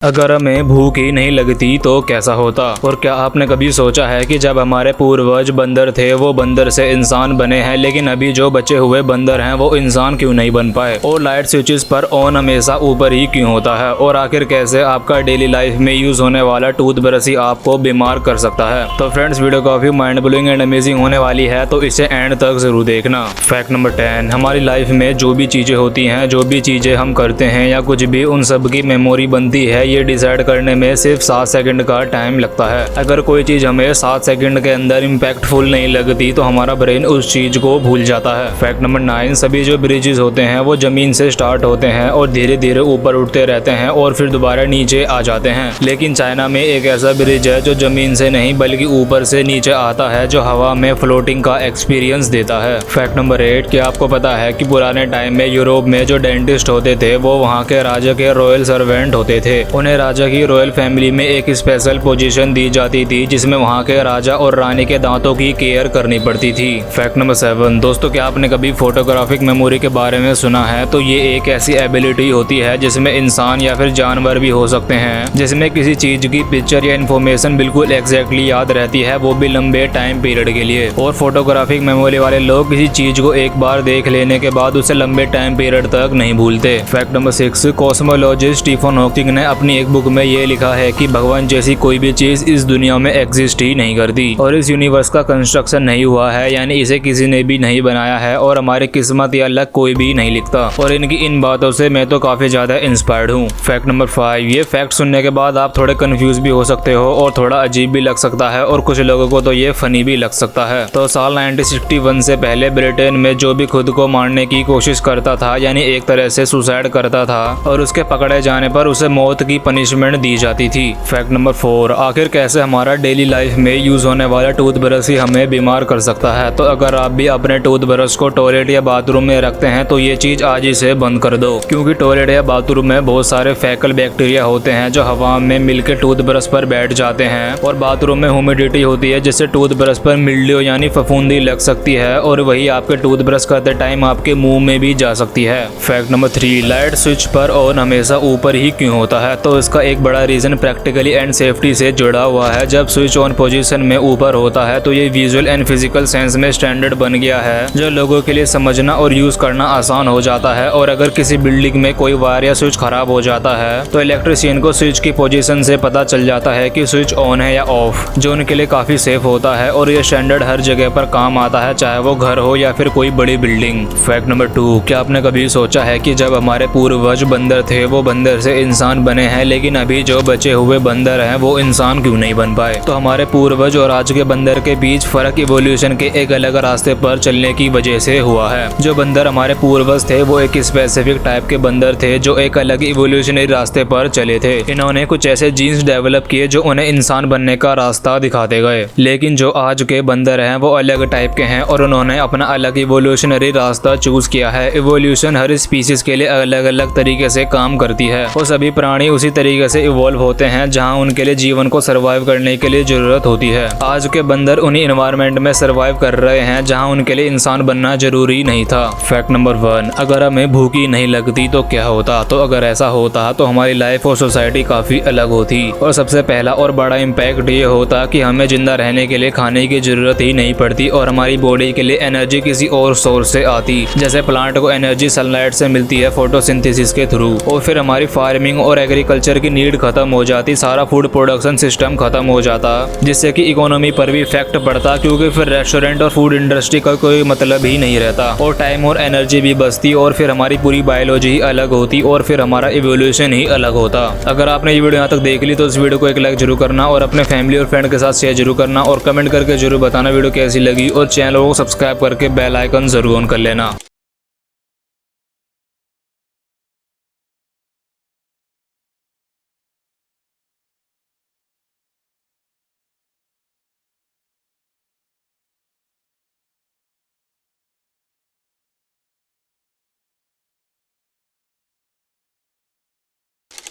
अगर हमें भूख ही नहीं लगती तो कैसा होता। और क्या आपने कभी सोचा है कि जब हमारे पूर्वज बंदर थे वो बंदर से इंसान बने हैं, लेकिन अभी जो बचे हुए बंदर हैं वो इंसान क्यों नहीं बन पाए। और लाइट स्विचेस पर ऑन हमेशा ऊपर ही क्यों होता है। और आखिर कैसे आपका डेली लाइफ में यूज होने वाला टूथब्रश ही आपको बीमार कर सकता है। तो फ्रेंड्स, वीडियो काफी माइंड ब्लोइंग एंड अमेजिंग होने वाली है, तो इसे एंड तक जरूर देखना। फैक्ट नंबर 10, हमारी लाइफ में जो भी चीजें होती हैं, जो भी चीजें हम करते हैं या कुछ भी, उन सब की मेमोरी बनती है ये डिसाइड करने में सिर्फ 7 सेकंड का टाइम लगता है। अगर कोई चीज हमें 7 सेकंड के अंदर इम्पैक्टफुल नहीं लगती तो हमारा ब्रेन उस चीज को भूल जाता है। फैक्ट नंबर 9, सभी जो ब्रिजेस होते हैं वो जमीन से स्टार्ट होते हैं और धीरे धीरे ऊपर उठते रहते हैं और फिर दोबारा नीचे आ जाते हैं। लेकिन चाइना में एक ऐसा ब्रिज है जो जमीन से नहीं बल्कि ऊपर से नीचे आता है, जो हवा में फ्लोटिंग का एक्सपीरियंस देता है। फैक्ट नंबर 8, क्या आपको पता है कि पुराने टाइम में यूरोप में जो डेंटिस्ट होते थे वो वहाँ के राजा के रॉयल सर्वेंट होते थे। उन्हें राजा की रॉयल फैमिली में एक स्पेशल पोजीशन दी जाती थी जिसमें वहाँ के राजा और रानी के दांतों की केयर करनी पड़ती थी। फैक्ट नंबर 7, दोस्तों, क्या आपने कभी फोटोग्राफिक मेमोरी के बारे में सुना है। तो ये एक ऐसी एबिलिटी होती है जिसमें इंसान या फिर जानवर भी हो सकते हैं, जिसमें किसी चीज की पिक्चर या इन्फॉर्मेशन बिल्कुल एग्जैक्टली याद रहती है, वो भी लंबे टाइम पीरियड के लिए। और फोटोग्राफिक मेमोरी वाले लोग किसी चीज को एक बार देख लेने के बाद उसे लंबे टाइम पीरियड तक नहीं भूलते। Fact number 6, cosmologist Stephen Hawking ने अपनी एक बुक में ये लिखा है कि भगवान जैसी कोई भी चीज इस दुनिया में एग्जिस्ट ही नहीं करती और इस यूनिवर्स का कंस्ट्रक्शन नहीं हुआ है, यानी इसे किसी ने भी नहीं बनाया है और हमारी किस्मत या लक कोई भी नहीं लिखता। और इनकी इन बातों से मैं तो काफी ज्यादा इंस्पायर्ड हूँ। फैक्ट नंबर 5, ये फैक्ट सुनने के बाद आप थोड़े कंफ्यूज भी हो सकते हो और थोड़ा अजीब भी लग सकता है और कुछ लोगों को तो ये फनी भी लग सकता है। तो साल 1961 से पहले ब्रिटेन में जो भी खुद को मारने की कोशिश करता था, यानी एक तरह से सुसाइड करता था, और उसके पकड़े जाने पर उसे मौत की पनिशमेंट दी जाती थी। फैक्ट नंबर 4, आखिर कैसे हमारा डेली लाइफ में यूज होने वाला टूथब्रश ही हमें बीमार कर सकता है। तो अगर आप भी अपने टूथब्रश को टॉयलेट या बाथरूम में रखते हैं तो ये चीज आज ही से बंद कर दो, क्योंकि टॉयलेट या बाथरूम में बहुत सारे फैकल बैक्टीरिया होते हैं जो हवा में मिलकर टूथब्रश पर बैठ जाते हैं। और बाथरूम में ह्यूमिडिटी होती है जिससे टूथब्रश पर मिल्ड्यू यानी फफूंदी लग सकती है और वही आपके टूथब्रश करते टाइम आपके मुंह में भी जा सकती है। फैक्ट नंबर 3, लाइट स्विच पर ऑन हमेशा ऊपर ही क्यों होता है। तो इसका एक बड़ा रीजन प्रैक्टिकली एंड सेफ्टी से जुड़ा हुआ है। जब स्विच ऑन पोजीशन में ऊपर होता है तो ये विजुअल एंड फिजिकल सेंस में स्टैंडर्ड बन गया है, जो लोगों के लिए समझना और यूज करना आसान हो जाता है। और अगर किसी बिल्डिंग में कोई वायर या स्विच खराब हो जाता है तो इलेक्ट्रिशियन को स्विच की पोजीशन से पता चल जाता है कि स्विच ऑन है या ऑफ, जो उनके लिए काफी सेफ होता है। और ये स्टैंडर्ड हर जगह पर काम आता है, चाहे वो घर हो या फिर कोई बड़ी बिल्डिंग। फैक्ट नंबर 2, क्या आपने कभी सोचा है कि जब हमारे पूर्वज बंदर थे वो बंदर से इंसान बने हैं, लेकिन अभी जो बचे हुए बंदर हैं वो इंसान क्यों नहीं बन पाए। तो हमारे पूर्वज और आज के बंदर के बीच फर्क इवोल्यूशन के एक अलग रास्ते पर चलने की वजह से हुआ है। जो बंदर हमारे पूर्वज थे वो एक स्पेसिफिक टाइप के बंदर थे जो एक अलग इवोल्यूशनरी रास्ते पर चले थे। इन्होंने कुछ ऐसे जीन्स डेवलप किए जो उन्हें इंसान बनने का रास्ता दिखाते गए। लेकिन जो आज के बंदर हैं वो अलग टाइप के हैं और उन्होंने अपना अलग इवोल्यूशनरी रास्ता चूज किया है। इवोल्यूशन हर स्पीसीज के लिए अलग अलग तरीके से काम करती है और सभी प्राणी उसी तरीके से इवॉल्व होते हैं जहां उनके लिए जीवन को सरवाइव करने के लिए जरूरत होती है। आज के बंदर उन्हीं एनवायरनमेंट में सरवाइव कर रहे हैं जहां उनके लिए इंसान बनना जरूरी नहीं था। फैक्ट नंबर 1, अगर हमें भूखी नहीं लगती तो क्या होता। तो अगर ऐसा होता तो हमारी लाइफ और सोसाइटी काफी अलग होती और सबसे पहला और बड़ा इम्पैक्ट ये होता कि हमें जिंदा रहने के लिए खाने की जरूरत ही नहीं पड़ती और हमारी बॉडी के लिए एनर्जी किसी और सोर्स से आती। जैसे प्लांट को एनर्जी सनलाइट से मिलती है फोटोसिंथेसिस के थ्रू, और फिर हमारी फार्मिंग और एग्रीकल्चर की नीड खत्म हो जाती, सारा फूड प्रोडक्शन सिस्टम खत्म हो जाता, जिससे कि इकोनॉमी पर भी इफेक्ट पड़ता, क्योंकि फिर रेस्टोरेंट और फूड इंडस्ट्री का कोई मतलब ही नहीं रहता और टाइम और एनर्जी भी बचती और फिर हमारी पूरी बायोलॉजी ही अलग होती और फिर हमारा इवोल्यूशन ही अलग होता। अगर आपने ये वीडियो यहाँ तक देख ली तो इस वीडियो को एक लाइक जरूर करना और अपने फैमिली और फ्रेंड के साथ शेयर जरूर करना और कमेंट करके जरूर बताना वीडियो कैसी लगी और चैनल को सब्सक्राइब करके बेल आइकन जरूर ऑन कर लेना।